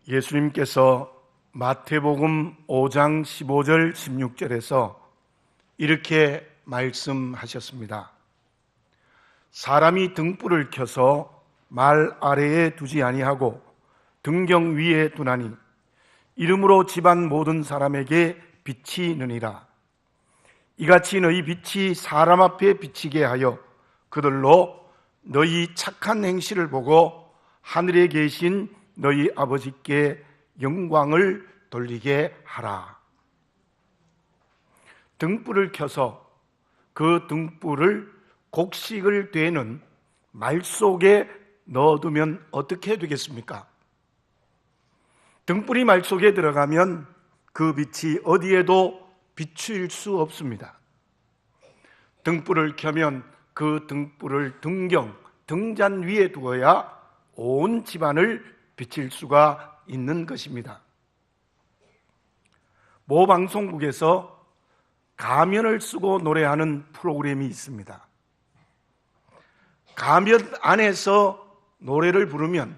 예수님께서 마태복음 5장 15절 16절에서 이렇게 말씀하셨습니다. 사람이 등불을 켜서 말 아래에 두지 아니하고 등경 위에 두나니 이름으로 집안 모든 사람에게 빛이 느니라. 이같이 너희 빛이 사람 앞에 비치게 하여 그들로 너희 착한 행실을 보고 하늘에 계신 너희 아버지께 영광을 돌리게 하라. 등불을 켜서 그 등불을 곡식을 되는 말 속에 넣어두면 어떻게 되겠습니까? 등불이 말 속에 들어가면 그 빛이 어디에도 비출 수 없습니다. 등불을 켜면 그 등불을 등잔 위에 두어야 온 집안을 비칠 수가 있는 것입니다. 모 방송국에서 가면을 쓰고 노래하는 프로그램이 있습니다. 가면 안에서 노래를 부르면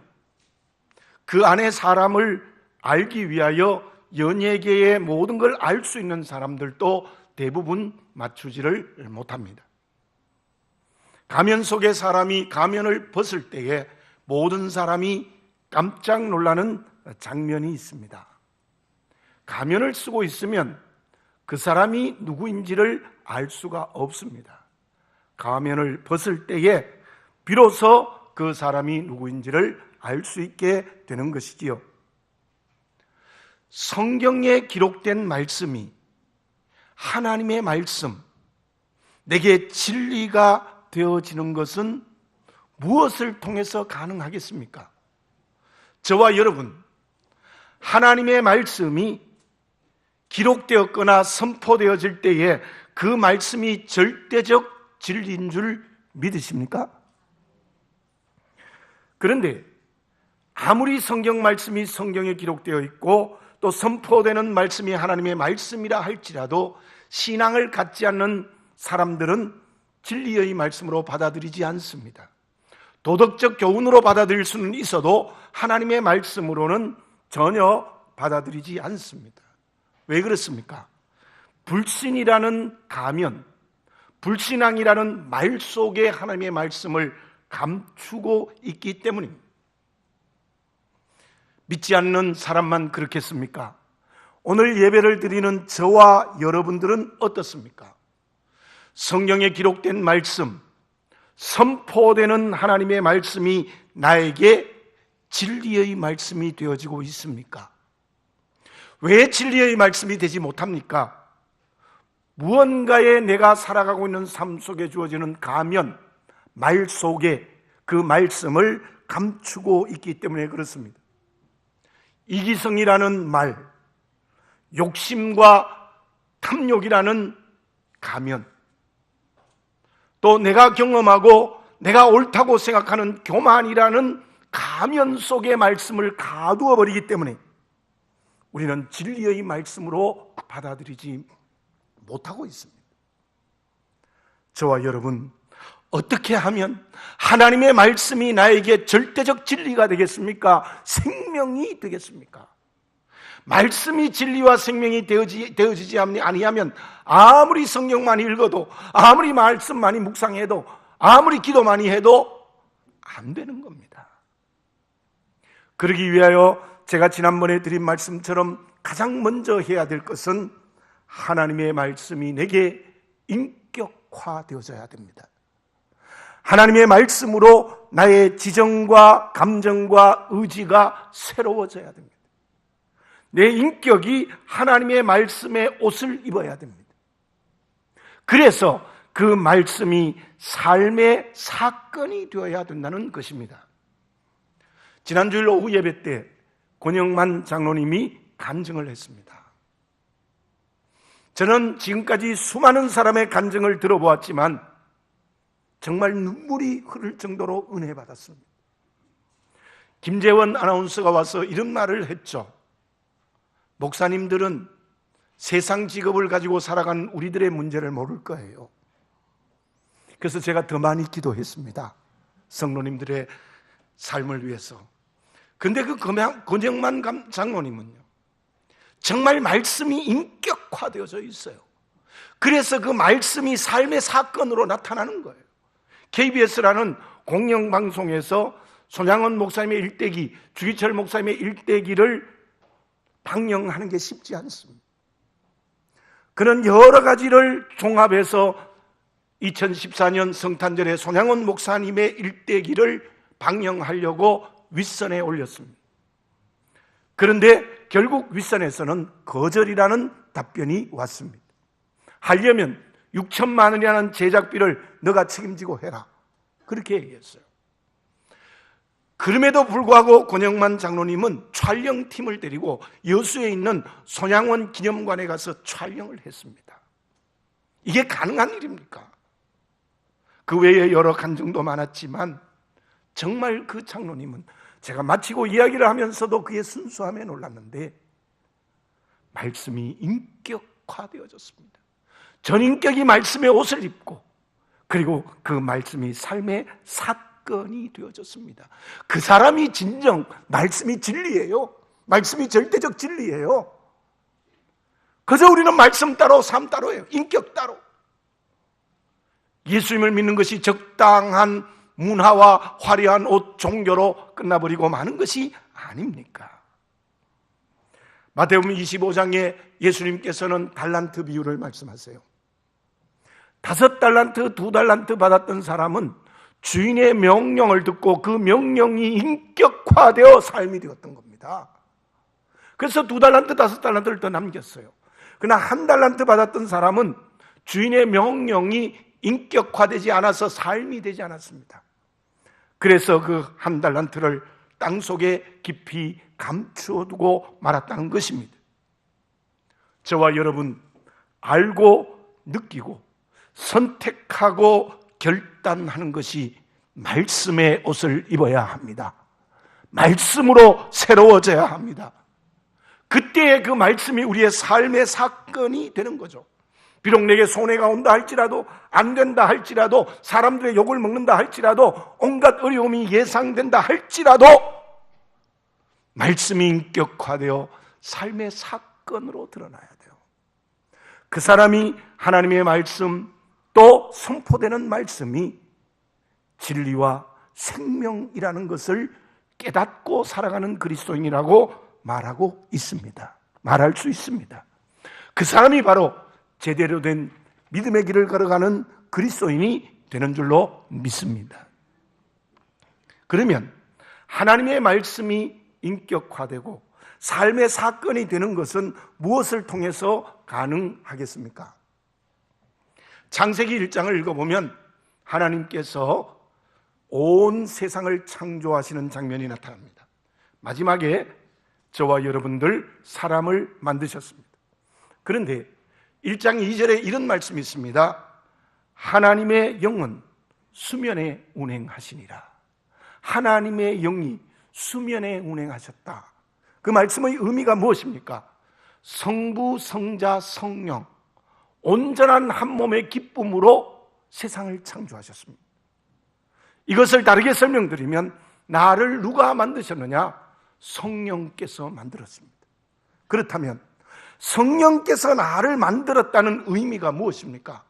그 안에 사람을 알기 위하여 연예계의 모든 걸 알 수 있는 사람들도 대부분 맞추지를 못합니다. 가면 속의 사람이 가면을 벗을 때에 모든 사람이 깜짝 놀라는 장면이 있습니다. 가면을 쓰고 있으면 그 사람이 누구인지를 알 수가 없습니다. 가면을 벗을 때에 비로소 그 사람이 누구인지를 알 수 있게 되는 것이지요. 성경에 기록된 말씀이 하나님의 말씀, 내게 진리가 되어지는 것은 무엇을 통해서 가능하겠습니까? 저와 여러분, 하나님의 말씀이 기록되었거나 선포되어질 때에 그 말씀이 절대적 진리인 줄 믿으십니까? 그런데 아무리 성경 말씀이 성경에 기록되어 있고 또 선포되는 말씀이 하나님의 말씀이라 할지라도 신앙을 갖지 않는 사람들은 진리의 말씀으로 받아들이지 않습니다. 도덕적 교훈으로 받아들일 수는 있어도 하나님의 말씀으로는 전혀 받아들이지 않습니다. 왜 그렇습니까? 불신이라는 가면, 불신앙이라는 말 속에 하나님의 말씀을 감추고 있기 때문입니다. 믿지 않는 사람만 그렇겠습니까? 오늘 예배를 드리는 저와 여러분들은 어떻습니까? 성경에 기록된 말씀, 선포되는 하나님의 말씀이 나에게 진리의 말씀이 되어지고 있습니까? 왜 진리의 말씀이 되지 못합니까? 무언가에 내가 살아가고 있는 삶 속에 주어지는 가면, 말 속에 그 말씀을 감추고 있기 때문에 그렇습니다. 이기성이라는 말, 욕심과 탐욕이라는 가면, 또 내가 경험하고 내가 옳다고 생각하는 교만이라는 가면 속의 말씀을 가두어 버리기 때문에 우리는 진리의 말씀으로 받아들이지 못하고 있습니다. 저와 여러분, 어떻게 하면 하나님의 말씀이 나에게 절대적 진리가 되겠습니까? 생명이 되겠습니까? 말씀이 진리와 생명이 되어지지 아니하면 아무리 성경 많이 읽어도, 아무리 말씀 많이 묵상해도, 아무리 기도 많이 해도 안 되는 겁니다. 그러기 위하여 제가 지난번에 드린 말씀처럼 가장 먼저 해야 될 것은 하나님의 말씀이 내게 인격화되어져야 됩니다. 하나님의 말씀으로 나의 지정과 감정과 의지가 새로워져야 됩니다. 내 인격이 하나님의 말씀의 옷을 입어야 됩니다. 그래서 그 말씀이 삶의 사건이 되어야 된다는 것입니다. 지난주일 오후 예배 때 권영만 장로님이 간증을 했습니다. 저는 지금까지 수많은 사람의 간증을 들어보았지만 정말 눈물이 흐를 정도로 은혜 받았습니다. 김재원 아나운서가 와서 이런 말을 했죠. 목사님들은 세상 직업을 가지고 살아가는 우리들의 문제를 모를 거예요. 그래서 제가 더 많이 기도했습니다. 성도님들의 삶을 위해서. 근데 그 권영만 장로님은요, 정말 말씀이 인격화되어져 있어요. 그래서 그 말씀이 삶의 사건으로 나타나는 거예요. KBS라는 공영방송에서 손양원 목사님의 일대기, 주기철 목사님의 일대기를 방영하는 게 쉽지 않습니다. 그런 여러 가지를 종합해서 2014년 성탄절에 손양원 목사님의 일대기를 방영하려고 윗선에 올렸습니다. 그런데 결국 윗선에서는 거절이라는 답변이 왔습니다. 하려면 6천만 원이라는 제작비를 너가 책임지고 해라, 그렇게 얘기했어요. 그럼에도 불구하고 권영만 장로님은 촬영팀을 데리고 여수에 있는 손양원 기념관에 가서 촬영을 했습니다. 이게 가능한 일입니까? 그 외에 여러 간증도 많았지만 정말 그 장로님은 제가 마치고 이야기를 하면서도 그의 순수함에 놀랐는데 말씀이 인격화되어졌습니다. 전인격이 말씀의 옷을 입고 그리고 그 말씀이 삶의 사건이 되어졌습니다. 그 사람이 진정 말씀이 진리예요. 말씀이 절대적 진리예요. 그저 우리는 말씀 따로 삶 따로예요. 인격 따로. 예수님을 믿는 것이 적당한 문화와 화려한 옷, 종교로 끝나버리고 마는 것이 아닙니까? 마태복음 25장에 예수님께서는 달란트 비유를 말씀하세요. 5달란트, 2달란트 받았던 사람은 주인의 명령을 듣고 그 명령이 인격화되어 삶이 되었던 겁니다. 그래서 2달란트, 5달란트를 더 남겼어요. 그러나 1달란트 받았던 사람은 주인의 명령이 인격화되지 않아서 삶이 되지 않았습니다. 그래서 그 1달란트를 땅속에 깊이 감추어두고 말았다는 것입니다. 저와 여러분, 알고 느끼고 선택하고 결단하는 것이 말씀의 옷을 입어야 합니다. 말씀으로 새로워져야 합니다. 그때의 그 말씀이 우리의 삶의 사건이 되는 거죠. 비록 내게 손해가 온다 할지라도, 안 된다 할지라도, 사람들의 욕을 먹는다 할지라도, 온갖 어려움이 예상된다 할지라도 말씀이 인격화되어 삶의 사건으로 드러나야 돼요. 그 사람이 하나님의 말씀, 또 선포되는 말씀이 진리와 생명이라는 것을 깨닫고 살아가는 그리스도인이라고 말하고 있습니다. 말할 수 있습니다. 그 사람이 바로 제대로 된 믿음의 길을 걸어가는 그리스도인이 되는 줄로 믿습니다. 그러면 하나님의 말씀이 인격화되고 삶의 사건이 되는 것은 무엇을 통해서 가능하겠습니까? 창세기 1장을 읽어보면 하나님께서 온 세상을 창조하시는 장면이 나타납니다. 마지막에 저와 여러분들 사람을 만드셨습니다. 그런데 1장 2절에 이런 말씀이 있습니다. 하나님의 영은 수면에 운행하시니라. 하나님의 영이 수면에 운행하셨다. 그 말씀의 의미가 무엇입니까? 성부, 성자, 성령 온전한 한 몸의 기쁨으로 세상을 창조하셨습니다. 이것을 다르게 설명드리면 나를 누가 만드셨느냐? 성령께서 만들었습니다. 그렇다면 성령께서 나를 만들었다는 의미가 무엇입니까?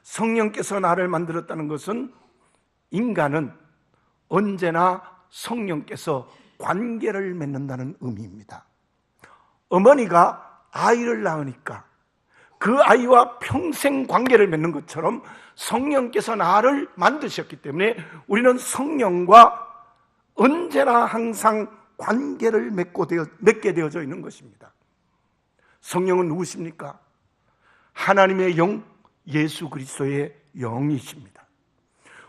성령께서 나를 만들었다는 것은 인간은 언제나 성령께서 관계를 맺는다는 의미입니다. 어머니가 아이를 낳으니까 그 아이와 평생 관계를 맺는 것처럼 성령께서 나를 만드셨기 때문에 우리는 성령과 언제나 항상 관계를 맺게 되어져 있는 것입니다. 성령은 누구십니까? 하나님의 영, 예수 그리스도의 영이십니다.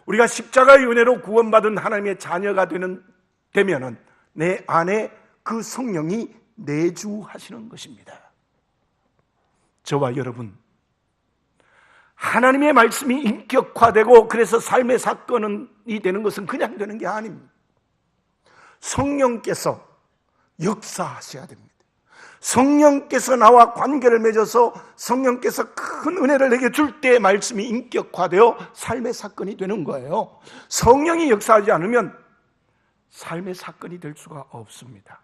우리가 십자가의 은혜로 구원받은 하나님의 자녀가 되면은 내 안에 그 성령이 내주하시는 것입니다. 저와 여러분, 하나님의 말씀이 인격화되고 그래서 삶의 사건이 되는 것은 그냥 되는 게 아닙니다. 성령께서 역사하셔야 됩니다. 성령께서 나와 관계를 맺어서 성령께서 큰 은혜를 내게 줄 때 말씀이 인격화되어 삶의 사건이 되는 거예요. 성령이 역사하지 않으면 삶의 사건이 될 수가 없습니다.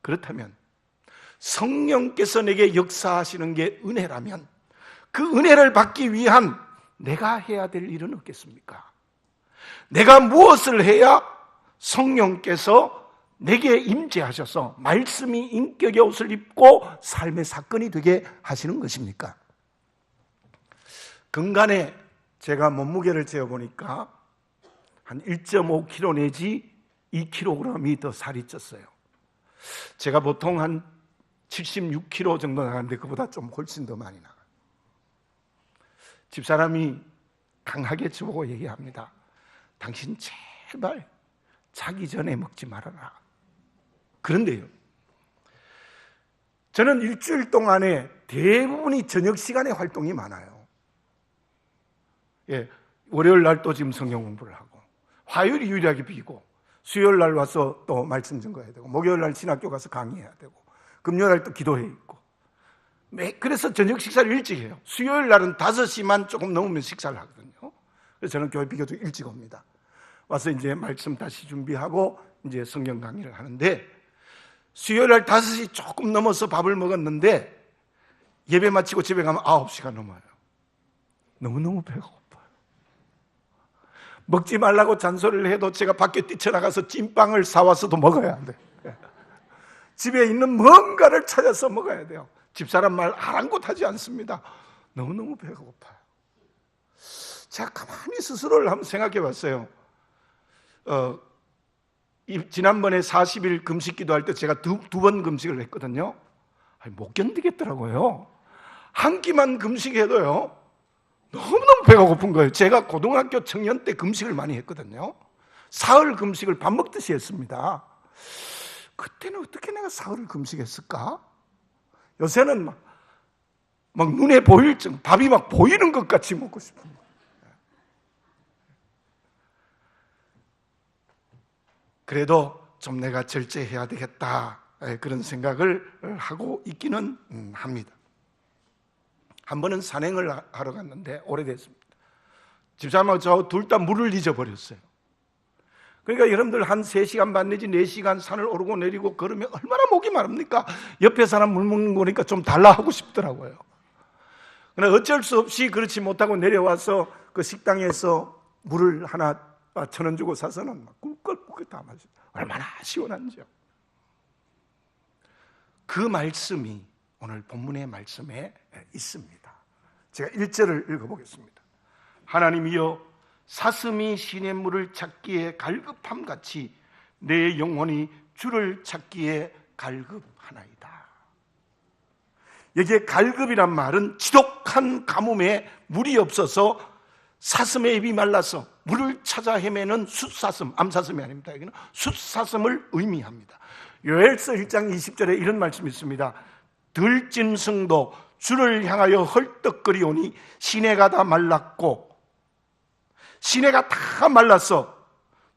그렇다면 성령께서 내게 역사하시는 게 은혜라면 그 은혜를 받기 위한 내가 해야 될 일은 없겠습니까? 내가 무엇을 해야 성령께서 내게 임재하셔서 말씀이 인격의 옷을 입고 삶의 사건이 되게 하시는 것입니까? 근간에 제가 몸무게를 재어보니까 한 1.5kg 내지 2kg이 더 살이 쪘어요. 제가 보통 한 76kg 정도 나가는데 그보다 좀 훨씬 더 많이 나가요. 집사람이 강하게 저보고 얘기합니다. 당신 제발 자기 전에 먹지 말아라. 그런데요, 저는 일주일 동안에 대부분이 저녁 시간에 활동이 많아요. 예, 월요일 날 또 지금 성경 공부를 하고, 화요일이 유일하게 비고, 수요일 날 와서 또 말씀 증거해야 되고, 목요일 날 신학교 가서 강의해야 되고, 금요일 날 또 기도회 있고. 그래서 저녁 식사를 일찍 해요. 수요일 날은 5시만 조금 넘으면 식사를 하거든요. 그래서 저는 교회 비교적 일찍 옵니다. 와서 이제 말씀 다시 준비하고 이제 성경 강의를 하는데, 수요일 날 5시 조금 넘어서 밥을 먹었는데 예배 마치고 집에 가면 9시가 넘어요. 너무너무 배고파요. 먹지 말라고 잔소리를 해도 제가 밖에 뛰쳐나가서 찐빵을 사와서도 먹어야 돼. 집에 있는 뭔가를 찾아서 먹어야 돼요. 집사람 말 아랑곳하지 않습니다. 너무너무 배고파요. 제가 가만히 스스로를 한번 생각해 봤어요. 지난번에 40일 금식 기도할 때 제가 두 번 금식을 했거든요. 못 견디겠더라고요. 한 끼만 금식해도요 너무너무 배가 고픈 거예요. 제가 고등학교 청년 때 금식을 많이 했거든요. 사흘 금식을 밥 먹듯이 했습니다. 그때는 어떻게 내가 사흘을 금식했을까? 요새는 막 눈에 보일 정도, 밥이 막 보이는 것 같이 먹고 싶은 거예요. 그래도 좀 내가 절제해야 되겠다, 그런 생각을 하고 있기는 합니다. 한 번은 산행을 하러 갔는데 오래됐습니다. 집사람하고 저 둘 다 물을 잊어버렸어요. 그러니까 여러분들 한 3시간 반 내지 4시간 산을 오르고 내리고 걸으면 얼마나 목이 마릅니까? 옆에 사람 물 먹는 거 보니까 좀 달라 하고 싶더라고요. 그러나 어쩔 수 없이 그렇지 못하고 내려와서 그 식당에서 물을 하나 1,000원 주고 사서는 막 꿀꺽꿀꺽 다 마셔요. 얼마나 시원한지요. 그 말씀이 오늘 본문의 말씀에 있습니다. 제가 1절을 읽어보겠습니다. 하나님이여 사슴이 시냇물을 찾기에 갈급함 같이 내 영혼이 주를 찾기에 갈급하나이다. 여기에 갈급이란 말은 지독한 가뭄에 물이 없어서 사슴의 입이 말라서 물을 찾아 헤매는 숫사슴, 암사슴이 아닙니다. 여기는 숫사슴을 의미합니다. 요엘서 1장 20절에 이런 말씀이 있습니다. 들짐승도 주를 향하여 헐떡거리오니 시내가 다 말랐고, 시내가 다 말라서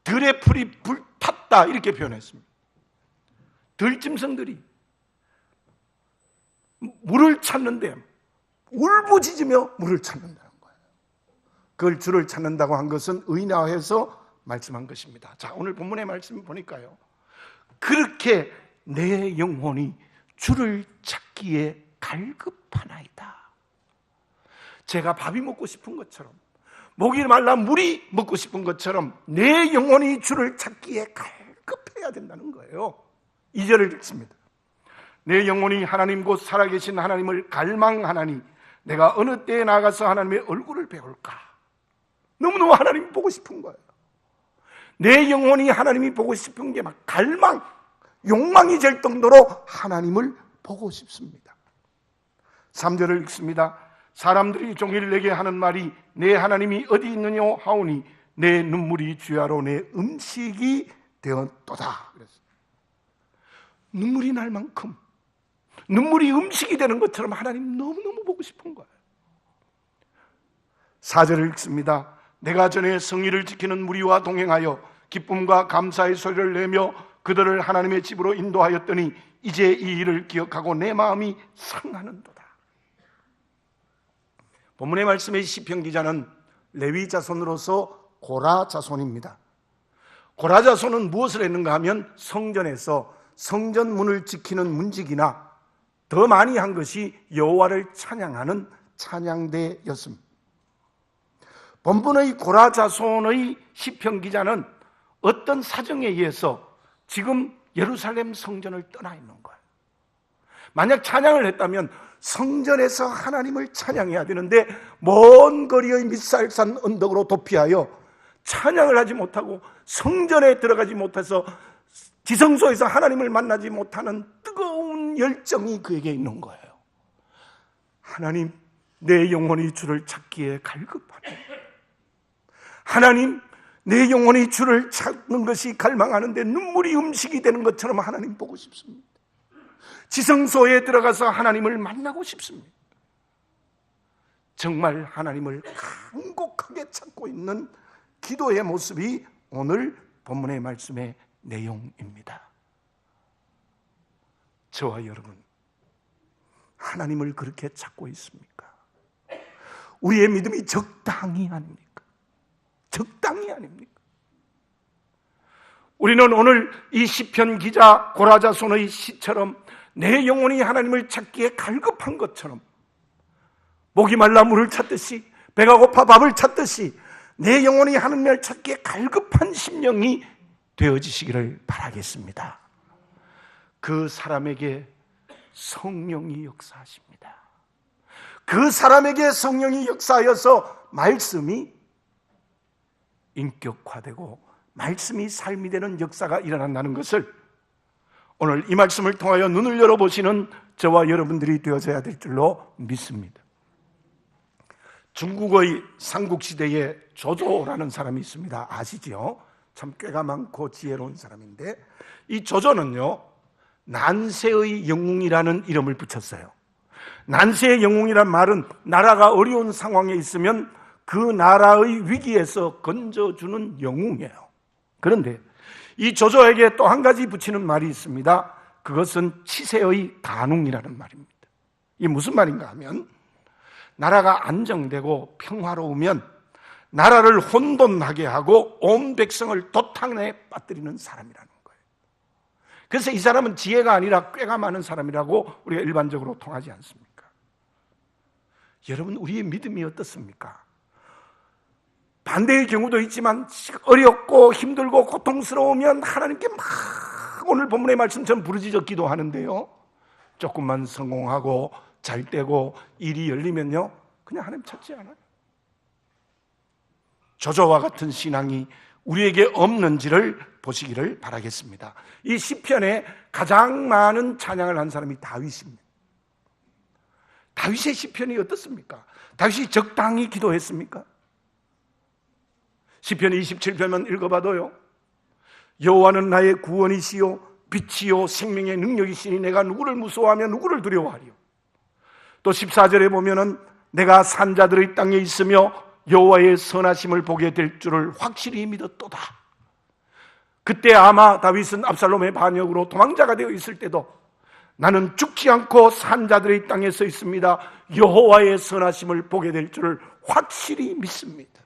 들의 풀이 불탔다, 이렇게 표현했습니다. 들짐승들이 물을 찾는데 울부짖으며 물을 찾는다는 거예요. 그걸 주를 찾는다고 한 것은 의인화해서 말씀한 것입니다. 자, 오늘 본문의 말씀 보니까요, 그렇게 내 영혼이 주를 찾기에 갈급하나이다. 제가 밥이 먹고 싶은 것처럼, 목이 말라 물이 먹고 싶은 것처럼 내 영혼이 주를 찾기에 갈급해야 된다는 거예요. 2절을 읽습니다. 내 영혼이 하나님 곧 살아계신 하나님을 갈망하나니 내가 어느 때에 나가서 하나님의 얼굴을 배울까. 너무너무 하나님 보고 싶은 거예요. 내 영혼이 하나님이 보고 싶은 게 막 갈망, 욕망이 될 정도로 하나님을 보고 싶습니다. 3절을 읽습니다. 사람들이 종일 내게 하는 말이 내 하나님이 어디 있느냐 하오니 내 눈물이 주야로 내 음식이 되었도다. 그랬어요. 눈물이 날 만큼, 눈물이 음식이 되는 것처럼 하나님 너무너무 보고 싶은 거예요. 4절을 읽습니다. 내가 전에 성의를 지키는 무리와 동행하여 기쁨과 감사의 소리를 내며 그들을 하나님의 집으로 인도하였더니 이제 이 일을 기억하고 내 마음이 상하는도다. 본문의 말씀의 시편 기자는 레위 자손으로서 고라 자손입니다. 고라자손은 무엇을 했는가 하면 성전에서 성전문을 지키는 문직이나 더 많이 한 것이 여호와를 찬양하는 찬양대였습니다. 본문의 고라자손의 시편 기자는 어떤 사정에 의해서 지금 예루살렘 성전을 떠나 있는 거예요. 만약 찬양을 했다면 성전에서 하나님을 찬양해야 되는데 먼 거리의 미살산 언덕으로 도피하여 찬양을 하지 못하고 성전에 들어가지 못해서 지성소에서 하나님을 만나지 못하는 뜨거운 열정이 그에게 있는 거예요. 하나님, 내 영혼이 주를 찾기에 갈급하네. 하나님, 내 영혼이 주를 찾는 것이 갈망하는데 눈물이 음식이 되는 것처럼 하나님 보고 싶습니다. 지성소에 들어가서 하나님을 만나고 싶습니다. 정말 하나님을 간곡하게 찾고 있는 기도의 모습이 오늘 본문의 말씀의 내용입니다. 저와 여러분, 하나님을 그렇게 찾고 있습니까? 우리의 믿음이 적당히 아닙니까? 적당히 아닙니까? 우리는 오늘 이 시편 기자 고라자손의 시처럼 내 영혼이 하나님을 찾기에 갈급한 것처럼, 목이 말라 물을 찾듯이, 배가 고파 밥을 찾듯이 내 영혼이 하나님을 찾기에 갈급한 심령이 되어지시기를 바라겠습니다. 그 사람에게 성령이 역사하십니다. 그 사람에게 성령이 역사하여서 말씀이 인격화되고 말씀이 삶이 되는 역사가 일어난다는 것을 오늘 이 말씀을 통하여 눈을 열어보시는 저와 여러분들이 되어져야 될 줄로 믿습니다. 중국의 삼국시대에 조조라는 사람이 있습니다. 아시죠? 참 꾀가 많고 지혜로운 사람인데, 이 조조는요, 난세의 영웅이라는 이름을 붙였어요. 난세의 영웅이란 말은 나라가 어려운 상황에 있으면 그 나라의 위기에서 건져주는 영웅이에요. 그런데 이 조조에게 또 한 가지 붙이는 말이 있습니다. 그것은 치세의 간웅이라는 말입니다. 이게 무슨 말인가 하면, 나라가 안정되고 평화로우면 나라를 혼돈하게 하고 온 백성을 도탕에 빠뜨리는 사람이라는 거예요. 그래서 이 사람은 지혜가 아니라 꾀가 많은 사람이라고 우리가 일반적으로 통하지 않습니까? 여러분, 우리의 믿음이 어떻습니까? 반대의 경우도 있지만 어렵고 힘들고 고통스러우면 하나님께 막 오늘 본문의 말씀처럼 부르짖어 기도하는데요, 조금만 성공하고 잘 되고 일이 열리면요, 그냥 하나님 찾지 않아요. 조조와 같은 신앙이 우리에게 없는지를 보시기를 바라겠습니다. 이 시편에 가장 많은 찬양을 한 사람이 다윗입니다. 다윗의 시편이 어떻습니까? 다윗이 적당히 기도했습니까? 시편 27편만 읽어봐도요, 여호와는 나의 구원이시요 빛이요 생명의 능력이시니 내가 누구를 무서워하며 누구를 두려워하리요. 또 14절에 보면은 내가 산자들의 땅에 있으며 여호와의 선하심을 보게 될 줄을 확실히 믿었도다. 그때 아마 다윗은 압살롬의 반역으로 도망자가 되어 있을 때도 나는 죽지 않고 산자들의 땅에 서 있습니다. 여호와의 선하심을 보게 될 줄을 확실히 믿습니다.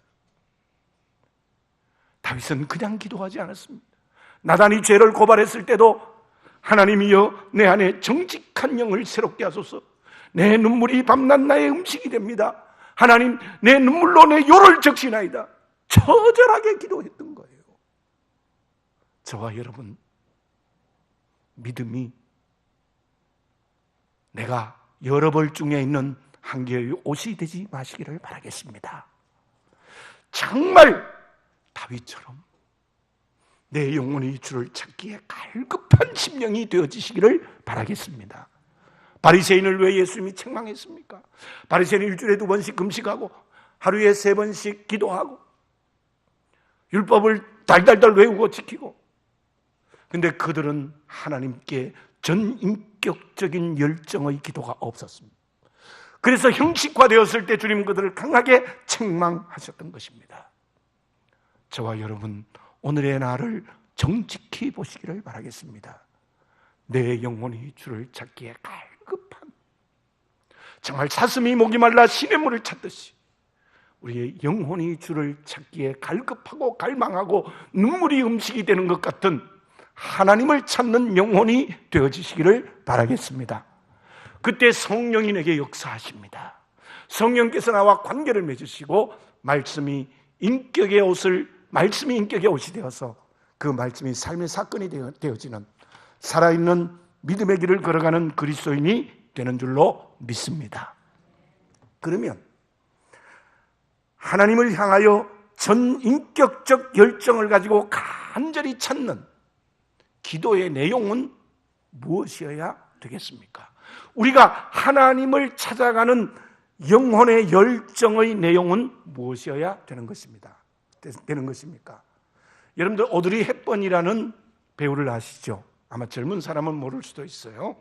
다윗은 그냥 기도하지 않았습니다. 나단이 죄를 고발했을 때도 하나님이여 내 안에 정직한 영을 새롭게 하소서. 내 눈물이 밤낮 나의 음식이 됩니다. 하나님, 내 눈물로 내 요를 적시나이다. 처절하게 기도했던 거예요. 저와 여러분, 믿음이 내가 여러 벌 중에 있는 한 개의 옷이 되지 마시기를 바라겠습니다. 정말 다윗처럼 내 영혼이 주를 찾기에 갈급한 심령이 되어지시기를 바라겠습니다. 바리새인을 왜 예수님이 책망했습니까? 바리새인은 일주일에 2번씩 금식하고 하루에 3번씩 기도하고 율법을 달달달 외우고 지키고, 근데 그들은 하나님께 전인격적인 열정의 기도가 없었습니다. 그래서 형식화되었을 때 주님 그들을 강하게 책망하셨던 것입니다. 저와 여러분, 오늘의 날을 정직히 보시기를 바라겠습니다. 내 영혼이 주를 찾기에 갈급한, 정말 사슴이 목이 말라 시냇물을 찾듯이 우리의 영혼이 주를 찾기에 갈급하고 갈망하고 눈물이 음식이 되는 것 같은 하나님을 찾는 영혼이 되어지시기를 바라겠습니다. 그때 성령이 내게 역사하십니다. 성령께서 나와 관계를 맺으시고 말씀이 인격의 옷이 되어서 그 말씀이 삶의 사건이 되어지는 살아있는 믿음의 길을 걸어가는 그리스도인이 되는 줄로 믿습니다. 그러면 하나님을 향하여 전인격적 열정을 가지고 간절히 찾는 기도의 내용은 무엇이어야 되겠습니까? 우리가 하나님을 찾아가는 영혼의 열정의 내용은 무엇이어야 되는 것입니까? 여러분들 오드리 헵번이라는 배우를 아시죠? 아마 젊은 사람은 모를 수도 있어요.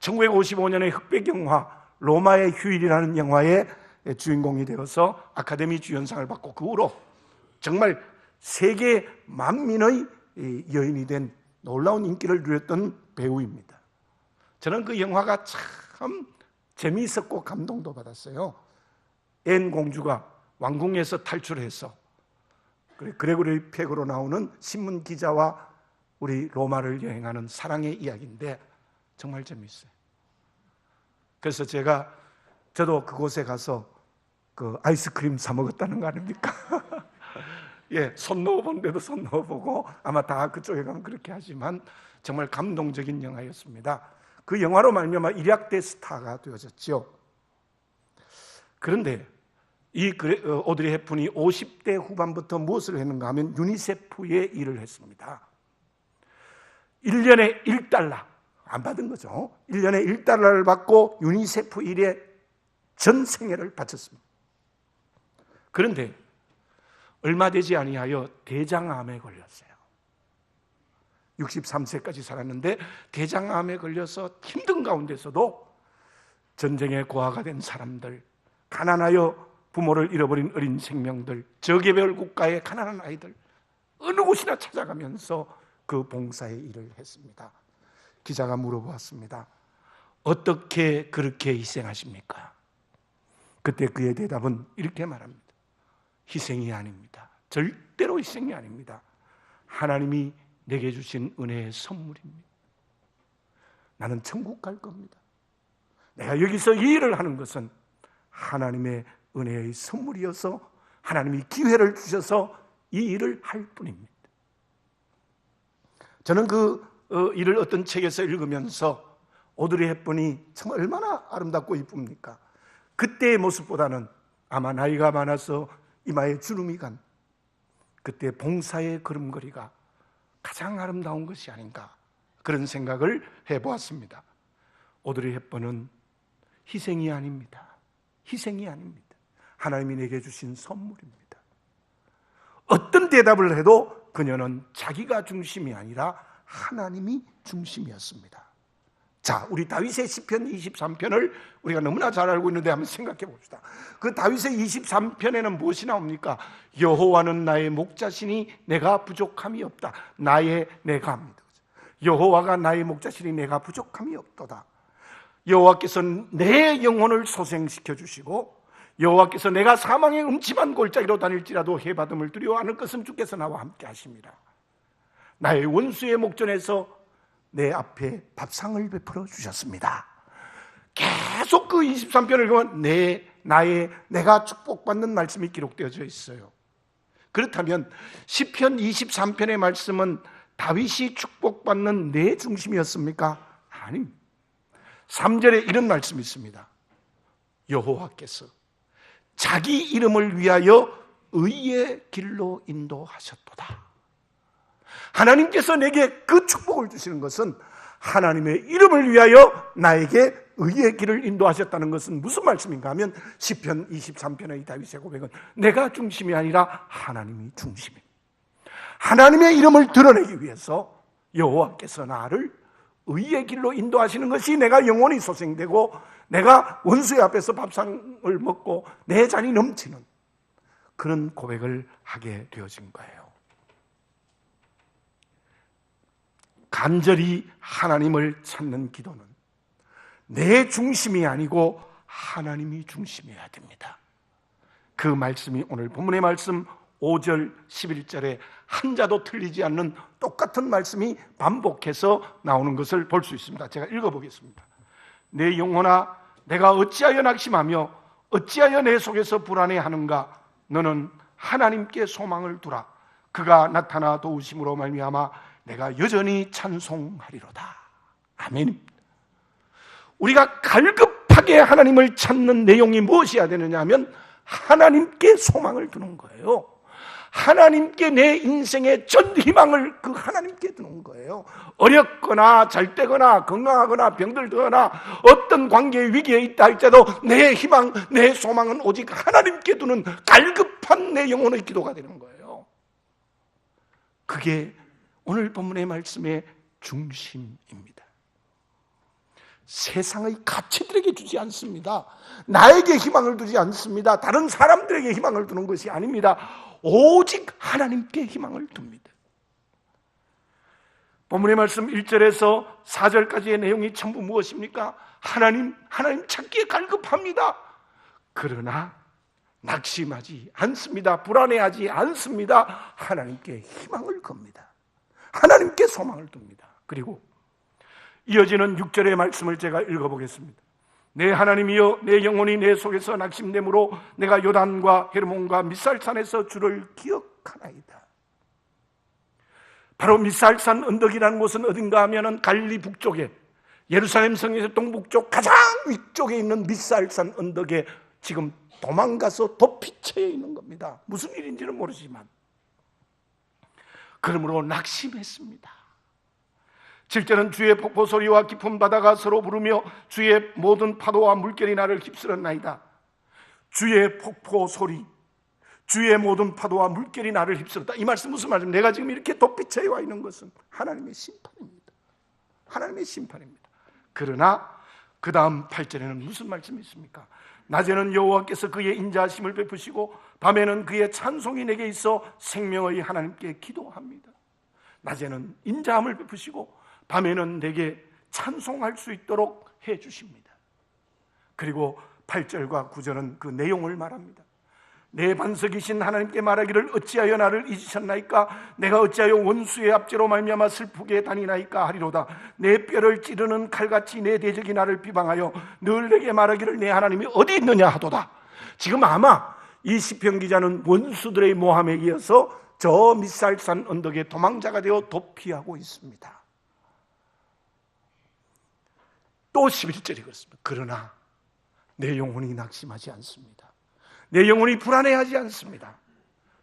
1955년의 흑백 영화 로마의 휴일이라는 영화의 주인공이 되어서 아카데미 주연상을 받고 그 후로 정말 세계 만민의 여인이 된 놀라운 인기를 누렸던 배우입니다. 저는 그 영화가 참 재미있었고 감동도 받았어요. 앤 공주가 왕궁에서 탈출해서 그레고리 팩으로 나오는 신문 기자와 우리 로마를 여행하는 사랑의 이야기인데 정말 재미있어요. 그래서 저도 그곳에 가서 그 아이스크림 사 먹었다는 거 아닙니까? 예, 손 넣어본 데도 손 넣어보고 아마 다 그쪽에 가면 그렇게 하지만 정말 감동적인 영화였습니다. 그 영화로 말미암아 일약대 스타가 되어졌죠. 그런데 이 오드리 헵번이 50대 후반부터 무엇을 했는가 하면 유니세프의 일을 했습니다. 1년에 $1 안 받은 거죠. 1년에 $1를 받고 유니세프 일에 전 생애를 바쳤습니다. 그런데 얼마 되지 아니하여 대장암에 걸렸어요. 63세까지 살았는데 대장암에 걸려서 힘든 가운데서도 전쟁에 고아가 된 사람들, 가난하여 부모를 잃어버린 어린 생명들, 저개별 국가의 가난한 아이들 어느 곳이나 찾아가면서 그 봉사의 일을 했습니다. 기자가 물어보았습니다. 어떻게 그렇게 희생하십니까? 그때 그의 대답은 이렇게 말합니다. 희생이 아닙니다. 절대로 희생이 아닙니다. 하나님이 내게 주신 은혜의 선물입니다. 나는 천국 갈 겁니다. 내가 여기서 이 일을 하는 것은 하나님의 은혜의 선물이어서 하나님이 기회를 주셔서 이 일을 할 뿐입니다. 저는 그 일을 어떤 책에서 읽으면서 오드리 헵번이 정말 얼마나 아름답고 이쁩니까? 그때의 모습보다는 아마 나이가 많아서 이마에 주름이 간 그때 봉사의 걸음걸이가 가장 아름다운 것이 아닌가 그런 생각을 해보았습니다. 오드리 헵번은 희생이 아닙니다. 희생이 아닙니다. 하나님이 내게 주신 선물입니다. 어떤 대답을 해도 그녀는 자기가 중심이 아니라 하나님이 중심이었습니다. 자, 우리 다윗의 시편 23편을 우리가 너무나 잘 알고 있는데 한번 생각해 봅시다. 그 다윗의 23편에는 무엇이 나옵니까? 여호와는 나의 목자시니 내가 부족함이 없다. 내가 합니다. 여호와가 나의 목자시니 내가 부족함이 없도다. 여호와께서 내 영혼을 소생시켜 주시고 여호와께서 내가 사망의 음침한 골짜기로 다닐지라도 해받음을 두려워 않을 것은 주께서 나와 함께 하십니다. 나의 원수의 목전에서 내 앞에 밥상을 베풀어 주셨습니다. 계속 그 23편을 보면 내가 축복받는 말씀이 기록되어져 있어요. 그렇다면 시편 23편의 말씀은 다윗이 축복받는 내 중심이었습니까? 아닙니다. 3절에 이런 말씀이 있습니다. 여호와께서 자기 이름을 위하여 의의 길로 인도하셨도다. 하나님께서 내게 그 축복을 주시는 것은 하나님의 이름을 위하여 나에게 의의 길을 인도하셨다는 것은 무슨 말씀인가 하면 시편 23편의 다윗의 고백은 내가 중심이 아니라 하나님이 중심입니다. 하나님의 이름을 드러내기 위해서 여호와께서 나를 의의 길로 인도하시는 것이 내가 영원히 소생되고 내가 원수의 앞에서 밥상을 먹고 내 잔이 넘치는 그런 고백을 하게 되어진 거예요. 간절히 하나님을 찾는 기도는 내 중심이 아니고 하나님이 중심이어야 됩니다. 그 말씀이 오늘 본문의 말씀 5절 11절에 한자도 틀리지 않는 똑같은 말씀이 반복해서 나오는 것을 볼 수 있습니다. 제가 읽어보겠습니다. 내 영혼아, 내가 어찌하여 낙심하며 어찌하여 내 속에서 불안해하는가? 너는 하나님께 소망을 두라. 그가 나타나 도우심으로 말미암아 내가 여전히 찬송하리로다. 아멘. 우리가 갈급하게 하나님을 찾는 내용이 무엇이어야 되느냐 하면 하나님께 소망을 두는 거예요. 하나님께 내 인생의 전 희망을 그 하나님께 두는 거예요. 어렵거나 잘되거나 건강하거나 병들거나 어떤 관계의 위기에 있다 할지라도 내 희망, 내 소망은 오직 하나님께 두는 갈급한 내 영혼의 기도가 되는 거예요. 그게 오늘 본문의 말씀의 중심입니다. 세상의 가치들에게 주지 않습니다. 나에게 희망을 두지 않습니다. 다른 사람들에게 희망을 두는 것이 아닙니다. 오직 하나님께 희망을 둡니다. 본문의 말씀 1절에서 4절까지의 내용이 전부 무엇입니까? 하나님 찾기에 갈급합니다. 그러나 낙심하지 않습니다. 불안해하지 않습니다. 하나님께 희망을 겁니다. 하나님께 소망을 둡니다. 그리고 이어지는 6절의 말씀을 제가 읽어보겠습니다. 내 하나님이여, 내 영혼이 내 속에서 낙심됨으로 내가 요단과 헤르몬과 미살산에서 주를 기억하나이다. 바로 미살산 언덕이라는 곳은 어딘가 하면은 갈릴리 북쪽에, 예루살렘 성에서 동북쪽 가장 위쪽에 있는 미살산 언덕에 지금 도망가서 도피처에 있는 겁니다. 무슨 일인지는 모르지만 그러므로 낙심했습니다. 7절은 주의 폭포 소리와 깊은 바다가 서로 부르며 주의 모든 파도와 물결이 나를 휩쓸었나이다. 주의 폭포 소리, 주의 모든 파도와 물결이 나를 휩쓸었다. 이 말씀 무슨 말입니까? 내가 지금 이렇게 도피처에 와 있는 것은 하나님의 심판입니다. 하나님의 심판입니다. 그러나 그 다음 8절에는 무슨 말씀이 있습니까? 낮에는 여호와께서 그의 인자하심을 베푸시고 밤에는 그의 찬송이 내게 있어 생명의 하나님께 기도합니다. 낮에는 인자함을 베푸시고 밤에는 내게 찬송할 수 있도록 해 주십니다. 그리고 8절과 9절은 그 내용을 말합니다. 내 반석이신 하나님께 말하기를 어찌하여 나를 잊으셨나이까? 내가 어찌하여 원수의 압제로 말미암아 슬프게 다니나이까 하리로다. 내 뼈를 찌르는 칼같이 내 대적이 나를 비방하여 늘 내게 말하기를 내 하나님이 어디 있느냐 하도다. 지금 아마 이 시편 기자는 원수들의 모함에 이어서 저 미살산 언덕에 도망자가 되어 도피하고 있습니다. 또 11절이 그렇습니다. 그러나 내 영혼이 낙심하지 않습니다. 내 영혼이 불안해하지 않습니다.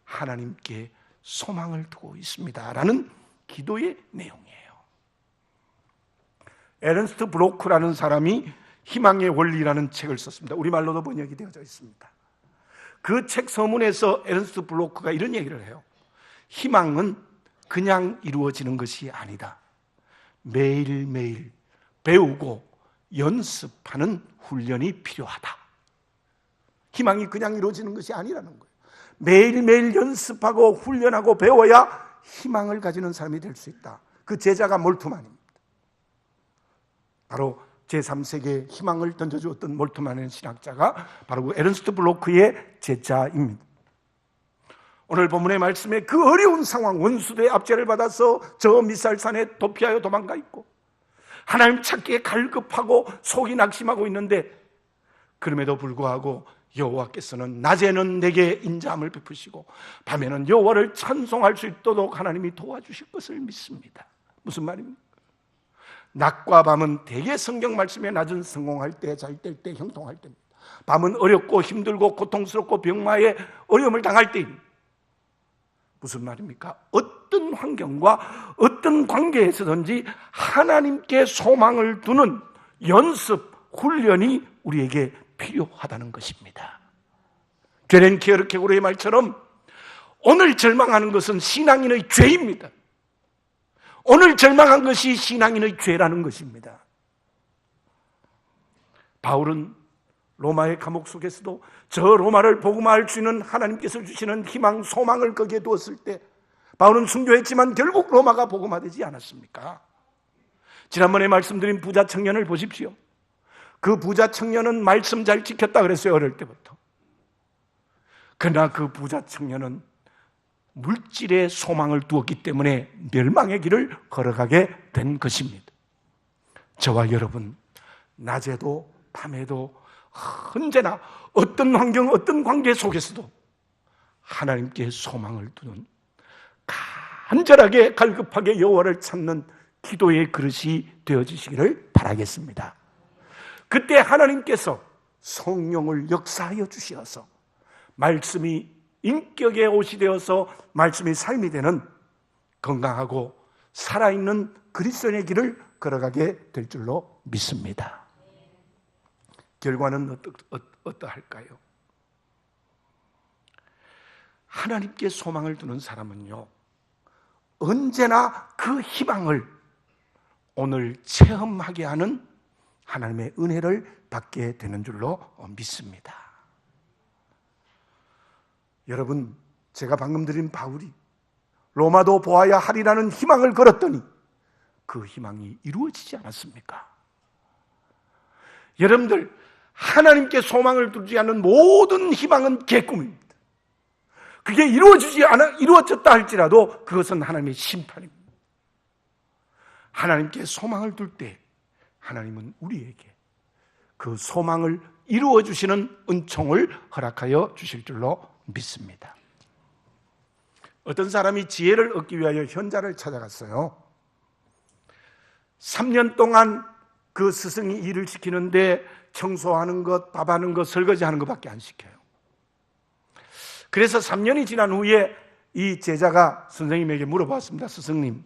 하나님께 소망을 두고 있습니다 라는 기도의 내용이에요. 에른스트 블로크라는 사람이 희망의 원리라는 책을 썼습니다. 우리말로도 번역이 되어져 있습니다. 그 책 서문에서 에른스트 블로크가 이런 얘기를 해요. 희망은 그냥 이루어지는 것이 아니다. 매일매일 배우고 연습하는 훈련이 필요하다. 희망이 그냥 이루어지는 것이 아니라는 거예요. 매일매일 연습하고 훈련하고 배워야 희망을 가지는 사람이 될 수 있다. 그 제자가 몰트만입니다. 바로 제3세계에 희망을 던져주었던 몰트만의 신학자가 바로 그 에른스트 블로크의 제자입니다. 오늘 본문의 말씀에 그 어려운 상황, 원수들의 압제를 받아서 저 미살산에 도피하여 도망가 있고 하나님 찾기에 갈급하고 속이 낙심하고 있는데 그럼에도 불구하고 여호와께서는 낮에는 내게 인자함을 베푸시고 밤에는 여호와를 찬송할 수 있도록 하나님이 도와주실 것을 믿습니다. 무슨 말입니까? 낮과 밤은 대개 성경 말씀에 낮은 성공할 때, 잘 될 때, 형통할 때입니다. 밤은 어렵고 힘들고 고통스럽고 병마에 어려움을 당할 때입니다. 무슨 말입니까? 어떤 환경과 어떤 관계에서든지 하나님께 소망을 두는 연습, 훈련이 우리에게 필요하다는 것입니다. 게렌 키에르케고르의 말처럼 오늘 절망하는 것은 신앙인의 죄입니다. 오늘 절망한 것이 신앙인의 죄라는 것입니다. 바울은 로마의 감옥 속에서도 저 로마를 복음화할 수 있는 하나님께서 주시는 희망, 소망을 거기에 두었을 때 바울은 순교했지만 결국 로마가 복음화되지 않았습니까? 지난번에 말씀드린 부자 청년을 보십시오. 그 부자 청년은 말씀 잘 지켰다 그랬어요. 어릴 때부터. 그러나 그 부자 청년은 물질에 소망을 두었기 때문에 멸망의 길을 걸어가게 된 것입니다. 저와 여러분, 낮에도 밤에도 언제나 어떤 환경, 어떤 관계 속에서도 하나님께 소망을 두는, 간절하게 갈급하게 여호와를 찾는 기도의 그릇이 되어지시기를 바라겠습니다. 그때 하나님께서 성령을 역사하여 주시어서 말씀이 인격의 옷이 되어서 말씀이 삶이 되는 건강하고 살아있는 그리스도인의 길을 걸어가게 될 줄로 믿습니다. 결과는 어떠할까요? 하나님께 소망을 두는 사람은요, 언제나 그 희망을 오늘 체험하게 하는 하나님의 은혜를 받게 되는 줄로 믿습니다. 여러분, 제가 방금 드린 바울이 로마도 보아야 하리라는 희망을 걸었더니 그 희망이 이루어지지 않았습니까? 여러분들, 하나님께 소망을 두지 않는 모든 희망은 개꿈입니다. 그게 이루어졌다 할지라도 그것은 하나님의 심판입니다. 하나님께 소망을 둘 때 하나님은 우리에게 그 소망을 이루어 주시는 은총을 허락하여 주실 줄로 믿습니다. 어떤 사람이 지혜를 얻기 위하여 현자를 찾아갔어요. 3년 동안 그 스승이 일을 시키는데 청소하는 것, 밥하는 것, 설거지하는 것밖에 안 시켜요. 그래서 3년이 지난 후에 이 제자가 선생님에게 물어봤습니다. 스승님,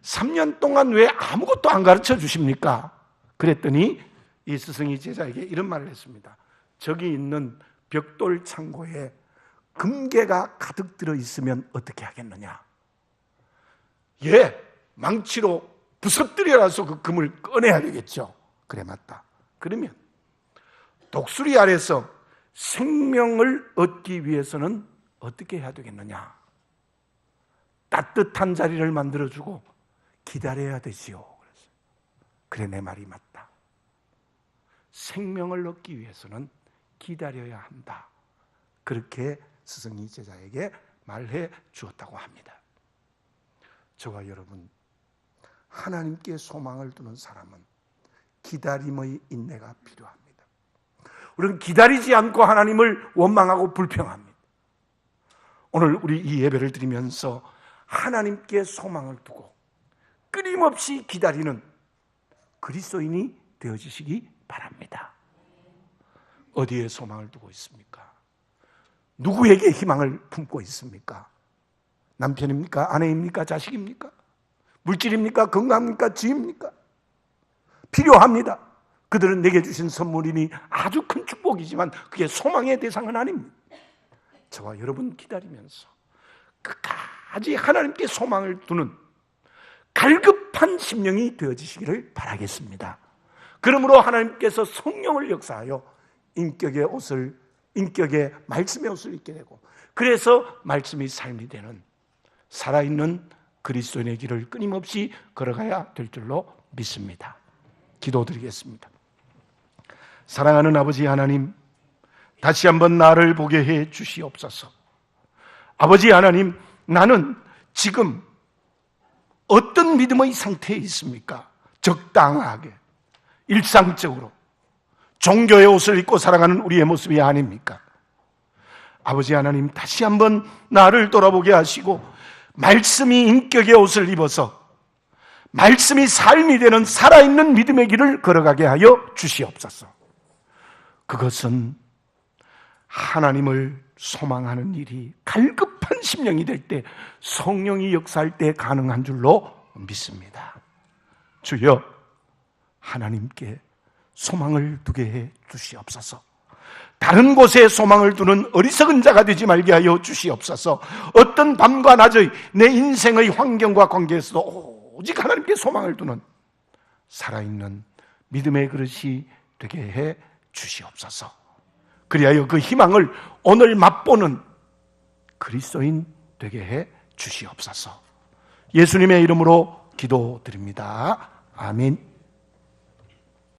3년 동안 왜 아무것도 안 가르쳐 주십니까? 그랬더니 이 스승이 제자에게 이런 말을 했습니다. 저기 있는 벽돌 창고에 금괴가 가득 들어있으면 어떻게 하겠느냐? 예, 망치로 부서뜨려서 그 금을 꺼내야 되겠죠. 그래, 맞다. 그러면 독수리 아래서 생명을 얻기 위해서는 어떻게 해야 되겠느냐? 따뜻한 자리를 만들어주고 기다려야 되지요. 그래, 내 말이 맞다. 생명을 얻기 위해서는 기다려야 한다. 그렇게 스승이 제자에게 말해 주었다고 합니다. 저와 여러분, 하나님께 소망을 두는 사람은 기다림의 인내가 필요합니다. 우리는 기다리지 않고 하나님을 원망하고 불평합니다. 오늘 우리 이 예배를 드리면서 하나님께 소망을 두고 끊임없이 기다리는 그리스도인이 되어지시기 바랍니다. 어디에 소망을 두고 있습니까? 누구에게 희망을 품고 있습니까? 남편입니까? 아내입니까? 자식입니까? 물질입니까? 건강입니까? 지입니까? 필요합니다. 그들은 내게 주신 선물이니 아주 큰 축복이지만 그게 소망의 대상은 아닙니다. 저와 여러분 기다리면서 끝까지 하나님께 소망을 두는 갈급한 심령이 되어지시기를 바라겠습니다. 그러므로 하나님께서 성령을 역사하여 인격의 말씀의 옷을 입게 되고, 그래서 말씀이 삶이 되는 살아있는 그리스도인의 길을 끊임없이 걸어가야 될 줄로 믿습니다. 기도드리겠습니다. 사랑하는 아버지 하나님, 다시 한번 나를 보게 해 주시옵소서. 아버지 하나님, 나는 지금 어떤 믿음의 상태에 있습니까? 적당하게, 일상적으로 종교의 옷을 입고 살아가는 우리의 모습이 아닙니까? 아버지 하나님, 다시 한번 나를 돌아보게 하시고 말씀이 인격의 옷을 입어서 말씀이 삶이 되는 살아있는 믿음의 길을 걸어가게 하여 주시옵소서. 그것은 하나님을 소망하는 일이 갈급한 심령이 될 때, 성령이 역사할 때 가능한 줄로 믿습니다. 주여, 하나님께 소망을 두게 해 주시옵소서. 다른 곳에 소망을 두는 어리석은 자가 되지 말게 하여 주시옵소서. 어떤 밤과 낮의 내 인생의 환경과 관계에서도 오직 하나님께 소망을 두는 살아있는 믿음의 그릇이 되게 해 주시옵소서. 그리하여 그 희망을 오늘 맛보는 그리스도인 되게 해 주시옵소서. 예수님의 이름으로 기도드립니다. 아멘.